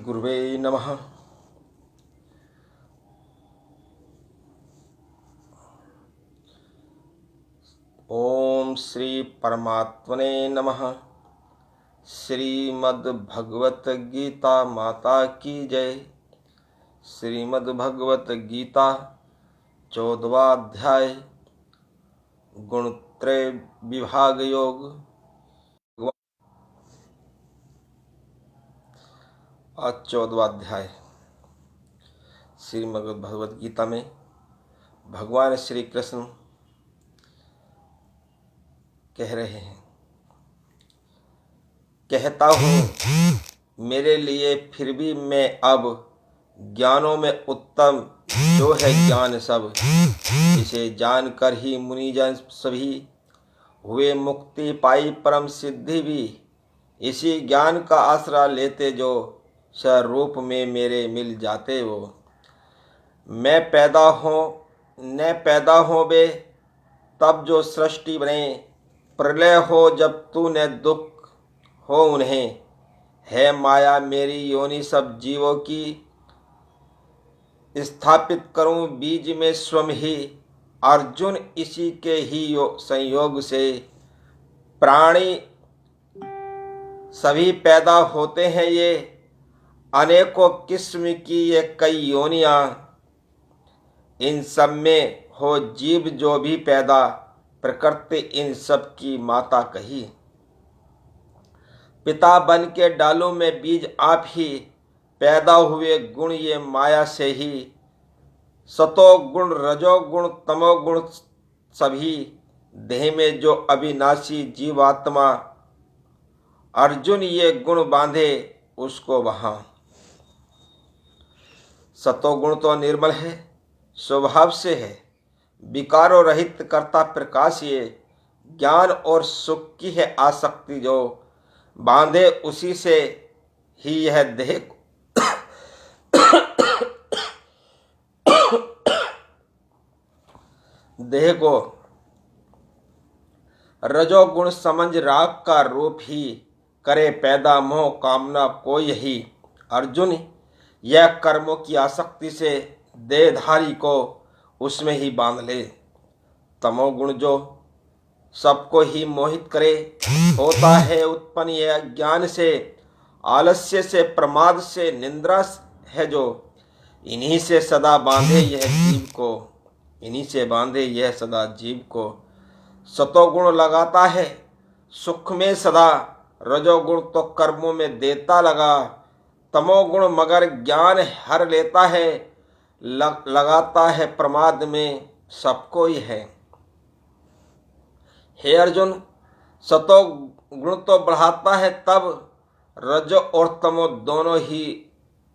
गुरुवे नमः। ओम श्री परमात्मने नमः। श्रीमद् भगवत गीता माता की जय। श्रीमद् भगवत गीता 14वां अध्याय गुणत्रय विभाग योग। आज 14वां अध्याय श्रीमद् भगवत गीता में भगवान श्री कृष्ण कह रहे हैं, कहता हूँ मेरे लिए फिर भी मैं अब ज्ञानों में उत्तम जो है ज्ञान सब, इसे जानकर ही मुनिजन सभी हुए मुक्ति पाई परम सिद्धि भी। इसी ज्ञान का आसरा लेते जो स्वरूप में मेरे मिल जाते वो। मैं पैदा हो न पैदा हो बे तब जो सृष्टि बने, प्रलय हो जब तू न दुख हो उन्हें। है माया मेरी योनि सब जीवों की, स्थापित करूं बीज में स्वयं ही। अर्जुन इसी के ही संयोग से प्राणी सभी पैदा होते हैं ये। अनेकों किस्म की ये कई योनियां, इन सब में हो जीव जो भी पैदा, प्रकृति इन सब की माता कही। पिता बन के डालू में बीज आप ही, पैदा हुए गुण ये माया से ही। सतो गुण रजो गुण तमो गुण सभी, देह में जो अविनाशी जीवात्मा। अर्जुन ये गुण बांधे उसको वहां। सतोगुण तो निर्मल है स्वभाव से है, विकारों रहित करता प्रकाश ये। ज्ञान और सुख की है आसक्ति जो, बांधे उसी से ही यह देह को। रजोगुण समझ राग का रूप ही, करे पैदा मोह कामना कोई ही। अर्जुन यह कर्मों की आसक्ति से देहधारी को उसमें ही बांध ले। तमोगुण जो सबको ही मोहित करे, होता है उत्पन्न यह ज्ञान से। आलस्य से प्रमाद से निंद्रा है जो, इन्हीं से सदा बांधे यह जीव को। इन्हीं से बांधे यह सदा जीव को। सतोगुण लगाता है सुख में सदा, रजोगुण तो कर्मों में देता लगा। तमोगुण मगर ज्ञान हर लेता है, लगाता है प्रमाद में सबको ही है। हे अर्जुन, सतो गुण तो बढ़ाता है तब, रजो और तमो दोनों ही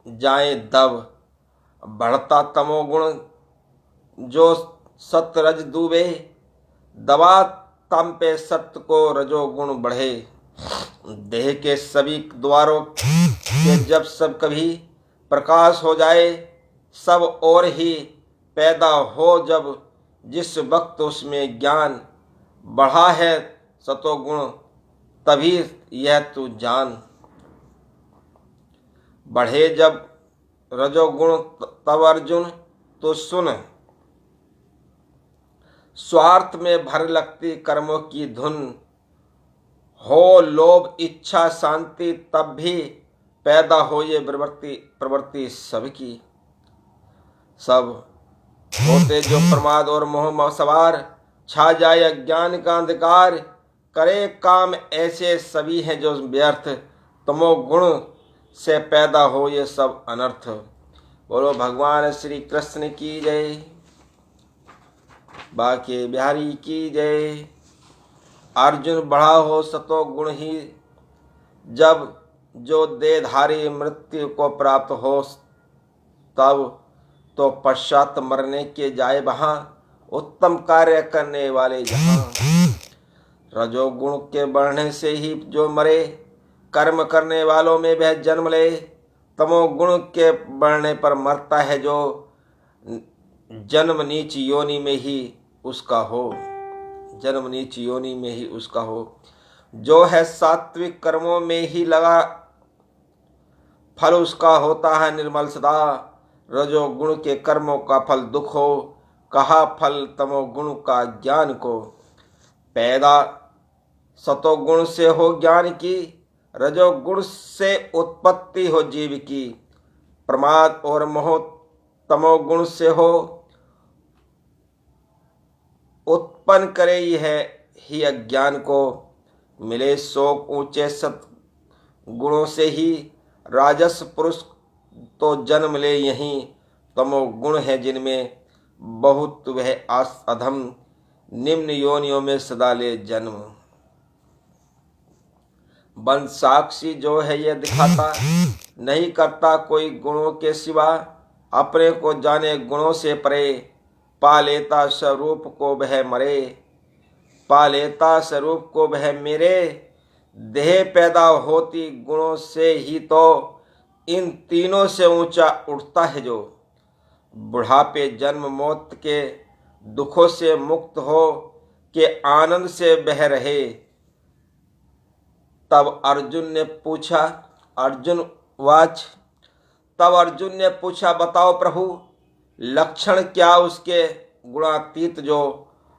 जाएं दब। बढ़ता तमोगुण जो सत रज डूबे, दबा तम पे सत्य को रजोगुण बढ़े। देह के सभी द्वारों के जब सब कभी प्रकाश हो जाए, सब और ही पैदा हो जब, जिस वक्त उसमें ज्ञान बढ़ा है सतोगुण, तभी यह तू जान। बढ़े जब रजोगुण तब अर्जुन तो सुन, स्वार्थ में भर लगती कर्मों की धुन। हो लोभ इच्छा शांति तब भी, पैदा हो ये प्रवृत्ति सबकी। सब होते जो प्रमाद और मोह सवार, छा जाए अज्ञान का अंधकार। करे काम ऐसे सभी हैं जो व्यर्थ, तमोगुण से पैदा हो ये सब अनर्थ। बोलो भगवान श्री कृष्ण की जय, बाके बिहारी की जय। अर्जुन बढ़ा हो सतोगुण ही जब, जो देहधारी मृत्यु को प्राप्त हो तब, तो पश्चात मरने के जाए वहां, उत्तम कार्य करने वाले जहां। रजोगुण के बढ़ने से ही जो मरे, कर्म करने वालों में वह जन्म ले। तमोगुण के बढ़ने पर मरता है जो, जन्म नीच योनि में ही उसका हो। जन्म नीच योनि में ही उसका हो। जो है सात्विक कर्मों में ही लगा, फल उसका होता है निर्मल सदा। रजोगुण के कर्मों का फल दुख हो, कहा फल तमोगुण का ज्ञान को। पैदा सतोगुण से हो ज्ञान की, रजोगुण से उत्पत्ति हो जीव की। प्रमाद और मोह तमोगुण से हो, उत्पन्न करे यह ही अज्ञान को। मिले शोक ऊंचे सत गुणों से ही, राजस पुरुष तो जन्म ले यहीं। तमोगुण है जिनमें बहुत वह अधम, निम्न योनियों में सदा ले जन्म। बन साक्षी जो है यह दिखाता, नहीं करता कोई गुणों के सिवा। अपने को जाने गुणों से परे, पा लेता स्वरूप को वह मरे। पा लेता स्वरूप को वह मेरे, देह पैदा होती गुणों से ही तो। इन तीनों से ऊंचा उठता है जो, बुढ़ापे जन्म मौत के दुखों से मुक्त हो के आनंद से बह रहे। तब अर्जुन ने पूछा, तब अर्जुन ने पूछा बताओ प्रभु, लक्षण क्या उसके गुणातीत जो।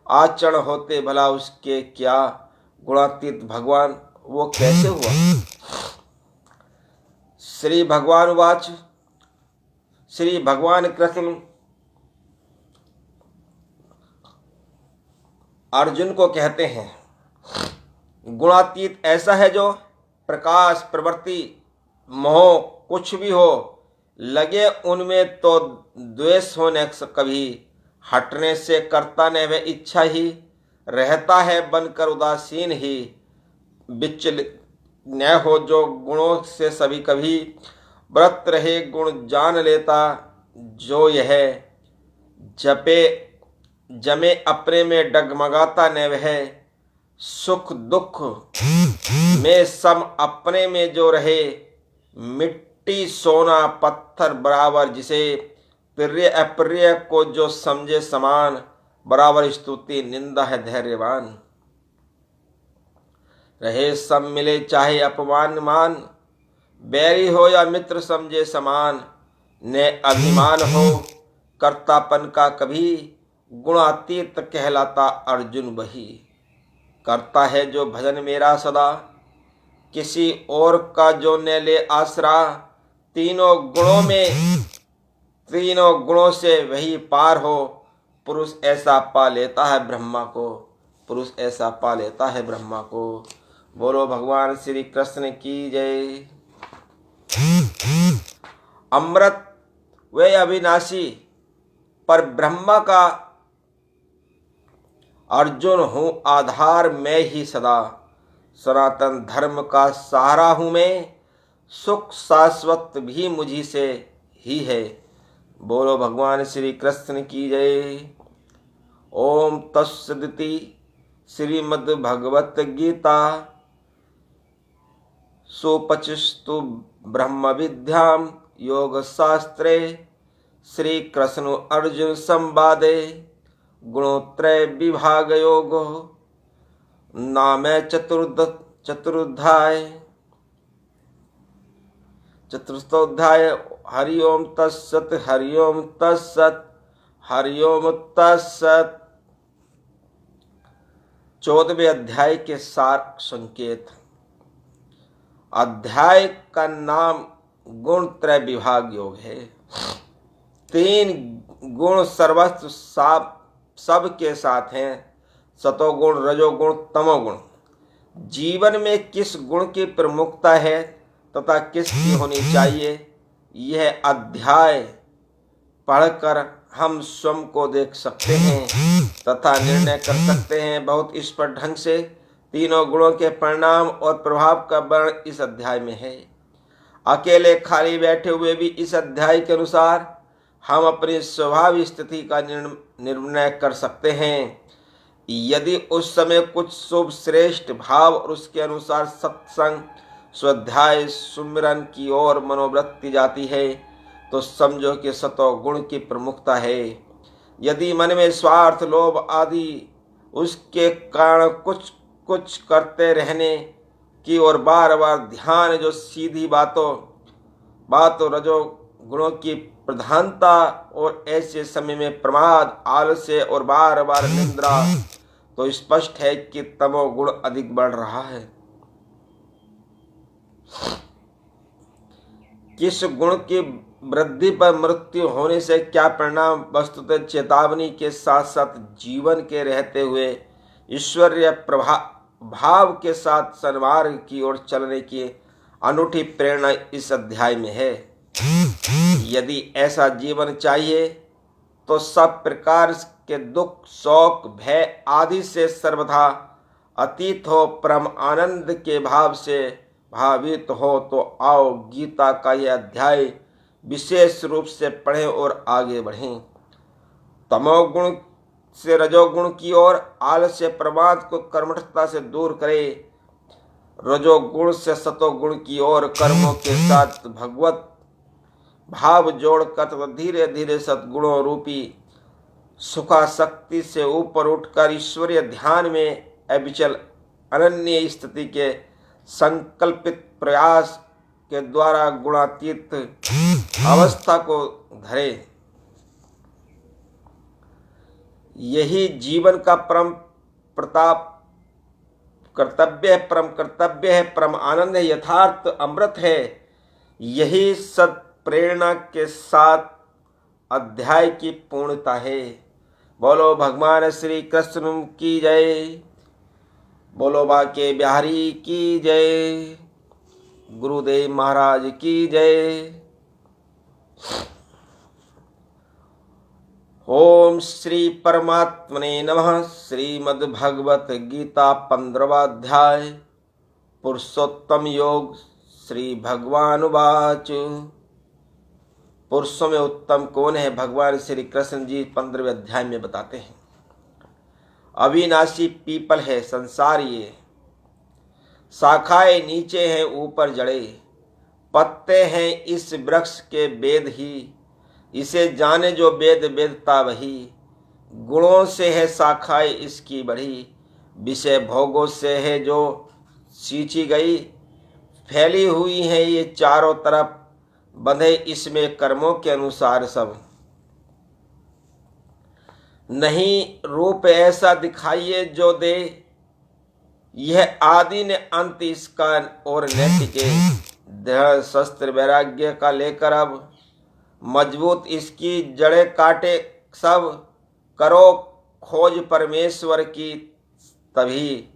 आचरण होते भला उसके क्या, गुणातीत भगवान वो कैसे हुआ। श्री भगवान वाच, श्री भगवान कृष्ण अर्जुन को कहते हैं, गुणातीत ऐसा है जो प्रकाश प्रवृत्ति मोह कुछ भी हो लगे उनमें तो द्वेष होने कभी हटने से करता न वह इच्छा ही। रहता है बनकर उदासीन ही, विचलित न हो जो गुणों से सभी कभी। व्रत रहे गुण जान लेता जो यह, जमे अपने में डगमगाता न वह। सुख दुख में सम अपने में जो रहे, मिट्टी सोना पत्थर बराबर जिसे। प्रिय अप्रिय को जो समझे समान, बराबर स्तुति निंदा है धैर्यवान। रहे सब मिले चाहे अपमान मान, बैरी हो या मित्र समझे समान। ने अभिमान हो कर्तापन का कभी, गुणातीत कहलाता अर्जुन वही। करता है जो भजन मेरा सदा, किसी और का जो न ले आसरा। तीनों गुणों से वही पार हो, पुरुष ऐसा पा लेता है ब्रह्मा को। पुरुष ऐसा पा लेता है ब्रह्मा को। बोलो भगवान श्री कृष्ण की जय। अमृत वे अविनाशी पर ब्रह्मा का अर्जुन हूँ आधार मैं ही सदा। सनातन धर्म का सहारा हूँ मैं, सुख शाश्वत भी मुझी से ही है। बोलो भगवान श्री कृष्ण की जय। ओम तत्सदिति। श्रीमद् भगवत गीता सुपचिस्तु ब्रह्म विद्याम योग शास्त्रे श्री कृष्ण अर्जुन संवादे गुणोत्रय विभाग योगो नाम चतुर्थोध्याय। हरि ओम तत्सत, हरि ओम तत्सत, हरि ओम तत्सत। 14वें अध्याय के सार संकेत। अध्याय का नाम गुण त्रय विभाग योग है। 3 गुण सर्वस्व सबके साथ हैं, सतोगुण रजोगुण तमोगुण। जीवन में किस गुण की प्रमुखता है तथा किसकी होनी चाहिए, यह अध्याय पढ़कर हम स्वयं को देख सकते हैं तथा निर्णय कर सकते हैं बहुत स्पष्ट ढंग से। तीनों गुणों के परिणाम और प्रभाव का वर्णन इस अध्याय में है। अकेले खाली बैठे हुए भी इस अध्याय के अनुसार हम अपनी स्वभाव स्थिति का निर्णय कर सकते हैं। यदि उस समय कुछ शुभ श्रेष्ठ भाव और उसके अनुसार सत्संग स्वाध्याय सुमिरन की ओर मनोवृत्ति जाती है तो समझो कि सतो गुण की प्रमुखता है। यदि मन में स्वार्थ लोभ आदि उसके कारण कुछ कुछ करते रहने की और बार बार ध्यान जो सीधी बातों बात तो रजो गुणों की प्रधानता और ऐसे समय में प्रमाद, आलस्य और बार बार निद्रा, तो स्पष्ट है कि तमोगुण अधिक बढ़ रहा है। किस गुण की वृद्धि पर मृत्यु होने से क्या परिणाम, वस्तुतः चेतावनी के साथ साथ जीवन के रहते हुए ईश्वरीय भाव के साथ सन्मार्ग की ओर चलने की अनूठी प्रेरणा इस अध्याय में है। यदि ऐसा जीवन चाहिए तो सब प्रकार के दुख, शोक, भय आदि से सर्वथा अतीत हो, परम आनंद के भाव से भावित हो, तो आओ गीता का यह अध्याय विशेष रूप से पढ़ें और आगे बढ़ें। तमोगुण से रजोगुण की ओर, आलस्य प्रमाद को कर्मठता से दूर करें, रजोगुण से सतोगुण की ओर कर्मों के साथ भगवत भाव जोड़कर धीरे धीरे सद्गुणों रूपी सुखाशक्ति से ऊपर उठकर ईश्वरीय ध्यान में अविचल अनन्य स्थिति के संकल्पित प्रयास के द्वारा गुणातीत अवस्था को धरे। यही जीवन का परम प्रताप कर्तव्य है, परम कर्तव्य है, परम आनंद है, यथार्थ अमृत है। यही सद प्रेरणा के साथ अध्याय की पूर्णता है। बोलो भगवान श्री कृष्ण की जय, बोलो बाके बिहारी की जय, गुरुदेव महाराज की जय। ओम श्री परमात्मने नमः। श्रीमद् भगवत गीता 15वां अध्याय, पुरुषोत्तम योग। श्री भगवान वाच। पुरुषों में उत्तम कौन है, भगवान श्री कृष्ण जी 15वें अध्याय में बताते हैं। अविनाशी पीपल है संसार ये, शाखाएं नीचे हैं ऊपर जड़े, पत्ते हैं इस वृक्ष के वेद ही, इसे जाने जो वेद वेदता वही। गुणों से है शाखाएं इसकी बढ़ी, विषय भोगों से है जो सींची गई। फैली हुई है ये चारों तरफ, बंधे इसमें कर्मों के अनुसार सब। नहीं रूप ऐसा दिखाइए जो दे, यह आदि ने अंत इसका और न टिके। दृढ़ शस्त्र वैराग्य का लेकर अब, मजबूत इसकी जड़ें काटे सब। करो खोज परमेश्वर की तभी,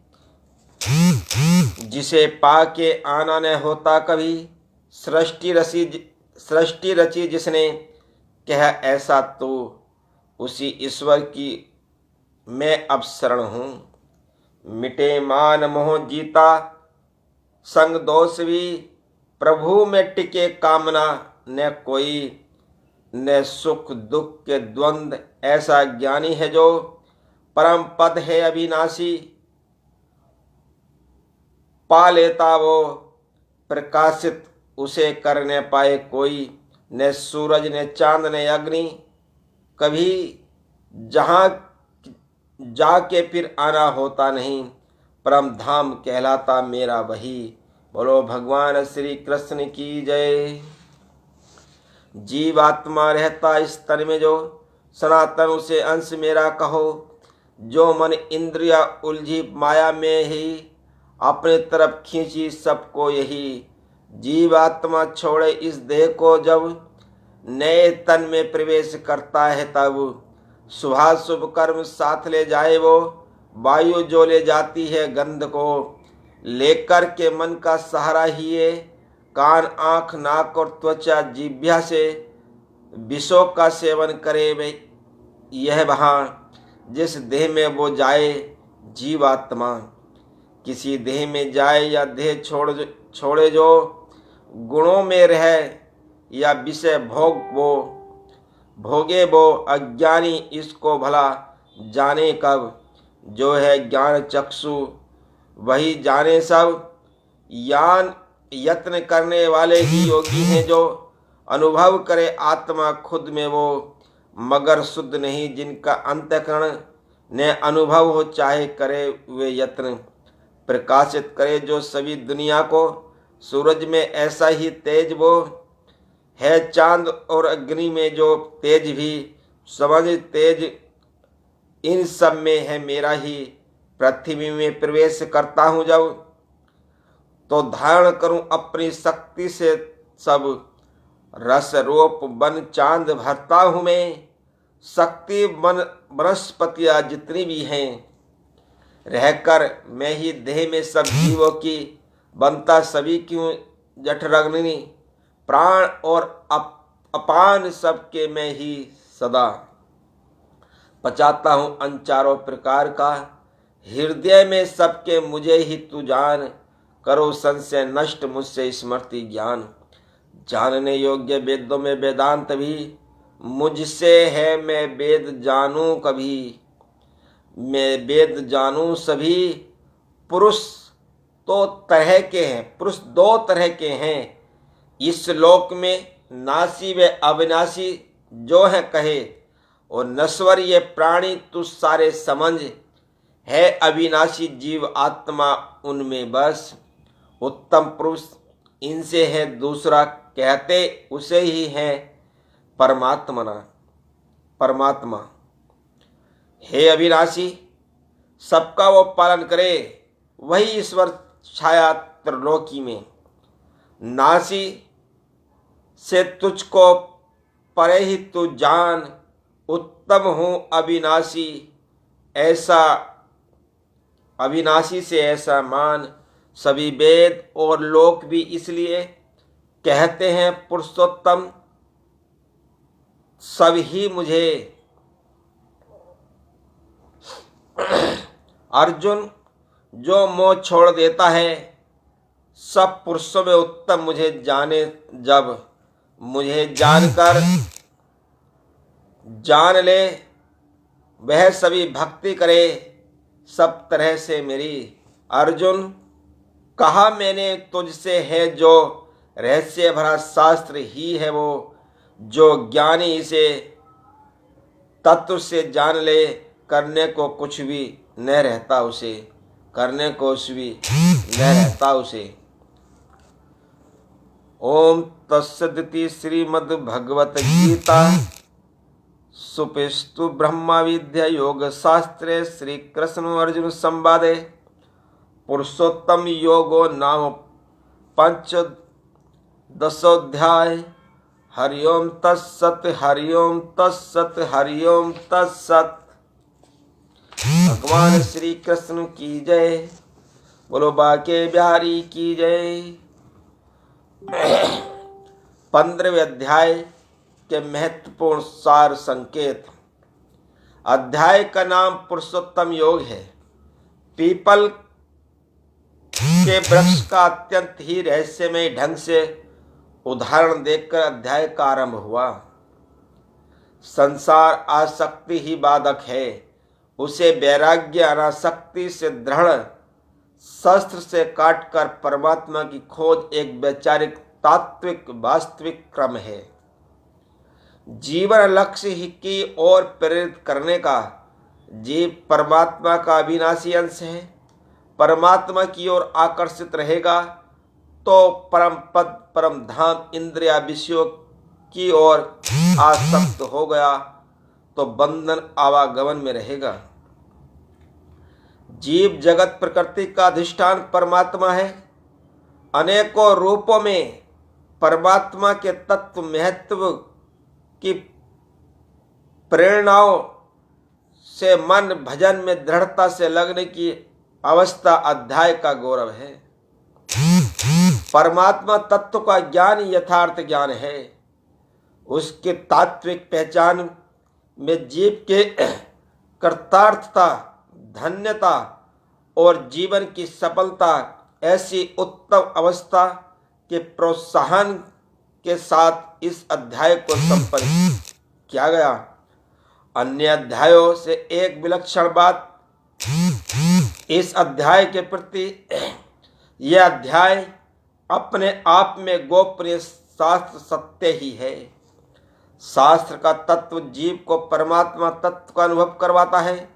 जिसे पाके आना न होता कभी। सृष्टि रची जिसने, कह ऐसा तो उसी ईश्वर की मैं अब शरण हूँ। मिटे मान मोह जीता संग दोष भी, प्रभु में टिके कामना न कोई। न सुख दुख के द्वंद्व ऐसा ज्ञानी है जो, परम पद है अविनाशी। पा लेता वो प्रकाशित, उसे कर न पाए कोई। न सूरज न चांद न अग्नि, कभी जहाँ जाके फिर आना होता नहीं। परम धाम कहलाता मेरा वही। बोलो भगवान श्री कृष्ण की जय। जीवात्मा रहता इस तन में जो, सनातन उसे अंश मेरा कहो। जो मन इंद्रिया उलझी माया में ही, अपने तरफ खींची सबको यही। जीवात्मा छोड़े इस देह को जब, नए तन में प्रवेश करता है तब। शुभाशुभ कर्म साथ ले जाए वो, वायु जो ले जाती है गंध को। लेकर के मन का सहारा ही ये, कान आँख नाक और त्वचा जिह्वा से विषों का सेवन करे वे। यह वहाँ जिस देह में वो जाए जीवात्मा, किसी देह में जाए या देह छोड़े जो, गुणों में रहे या विषय भोगे वो। अज्ञानी इसको भला जाने कब, जो है ज्ञान चक्षु वही जाने सब। यत्न करने वाले ही योगी हैं जो, अनुभव करे आत्मा खुद में वो। मगर शुद्ध नहीं जिनका अंतःकरण, ने अनुभव हो चाहे करे वे यत्न। प्रकाशित करे जो सभी दुनिया को, सूरज में ऐसा ही तेज वो। है चांद और अग्नि में जो तेज भी, समझ तेज इन सब में है मेरा ही। पृथ्वी में प्रवेश करता हूँ जब, तो धारण करूं अपनी शक्ति से सब। रस रूप बन चांद भरता हूं मैं, शक्ति बन वनस्पतियाँ जितनी भी हैं। रहकर मैं ही देह में सब जीवों की, बनता सभी क्यों जठरग्नि। प्राण और अपान सबके मैं ही सदा, पचाता हूँ अन चारों प्रकार का। हृदय में सबके मुझे ही तू जान, करो संशय नष्ट मुझसे स्मृति ज्ञान। जानने योग्य वेदों में वेदांत भी, मुझसे है मैं वेद जानूं कभी। मैं वेद जानूं सभी। पुरुष तो तरह के हैं, पुरुष दो तरह के हैं इस लोक में, नासी व अविनाशी जो है कहे। और नश्वर ये प्राणी तू सारे समझ, है अविनाशी जीव आत्मा उनमें बस। उत्तम पुरुष इनसे है दूसरा, कहते उसे ही है परमात्मा। हे अविनाशी सबका वो पालन करे, वही ईश्वर छाया त्रिलोकी में। नासी से तुझको परे ही तू जान, उत्तम हूँ अविनाशी ऐसा, अविनाशी से ऐसा मान। सभी वेद और लोक भी इसलिए कहते हैं पुरुषोत्तम सब ही मुझे। अर्जुन जो मोह छोड़ देता है, सब पुरुषों में उत्तम मुझे जाने जब। मुझे जानकर जान ले, वह सभी भक्ति करे सब तरह से मेरी। अर्जुन कहा मैंने तुझसे है जो रहस्य भरा शास्त्र ही है वो, जो ज्ञानी इसे तत्व से जान ले, करने को कुछ भी न रहता उसे, करने को कुछ भी न रहता उसे। ओम तत्सदिति श्रीमद्भगवत गीता सुपेस्तु ब्रह्मा विद्या योग शास्त्रे श्री कृष्ण अर्जुन संवादे पुरुषोत्तम योगो नाम पंचदशोऽध्याय। हरिओम तत्सत हरिओम तत्सत हरिओम तत्सत। भगवान श्री कृष्ण की जय, बोलो बाके बिहारी की जय। 15वें अध्याय के महत्वपूर्ण सार संकेत। अध्याय का नाम पुरुषोत्तम योग है। पीपल के वृक्ष का अत्यंत ही रहस्यमय ढंग से उदाहरण देखकर अध्याय का आरंभ हुआ। संसार आसक्ति ही बाधक है, उसे वैराग्य अनासक्ति से दृढ़ शस्त्र से काटकर परमात्मा की खोज एक वैचारिक तात्विक वास्तविक क्रम है। जीवन लक्ष्य ही की ओर प्रेरित करने का। जीव परमात्मा का अविनाशी अंश है। परमात्मा की ओर आकर्षित रहेगा तो परम पद परम धाम इंद्रिया विषयों की ओर आसक्त हो गया तो बंधन आवागमन में रहेगा। जीव जगत प्रकृति का अधिष्ठान परमात्मा है। अनेकों रूपों में परमात्मा के तत्व महत्व की प्रेरणाओं से मन भजन में दृढ़ता से लगने की अवस्था अध्याय का गौरव है। परमात्मा तत्व का ज्ञान यथार्थ ज्ञान है। उसके तात्विक पहचान में जीव के कृतार्थता, धन्यता और जीवन की सफलता ऐसी उत्तम अवस्था के प्रोत्साहन के साथ इस अध्याय को संपन्न किया गया। अन्य अध्यायों से एक विलक्षण बात इस अध्याय के प्रति, यह अध्याय अपने आप में गोपनीय शास्त्र सत्य ही है। शास्त्र का तत्व जीव को परमात्मा तत्व का अनुभव करवाता है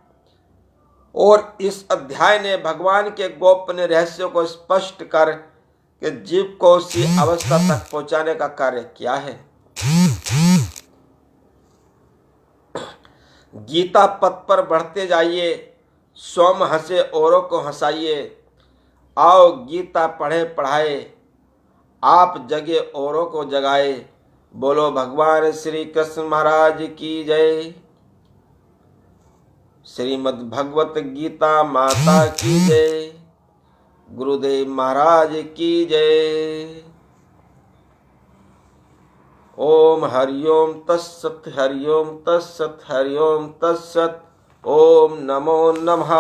और इस अध्याय ने भगवान के गोपनीय रहस्यों को स्पष्ट कर के जीव को उसी अवस्था तक पहुंचाने का कार्य किया है। गीता पथ पर बढ़ते जाइए, स्वयं हंसे औरों को हंसाइए। आओ गीता पढ़े पढ़ाए, आप जगे औरों को जगाए। बोलो भगवान श्री कृष्ण महाराज की जय। श्रीमद् भगवत गीता माता की जय। गुरुदेव महाराज की जय। ओम हरिओम तत्सत, हरिओम तत्सत, हरिओम तत्सत। ओम नमो नमः।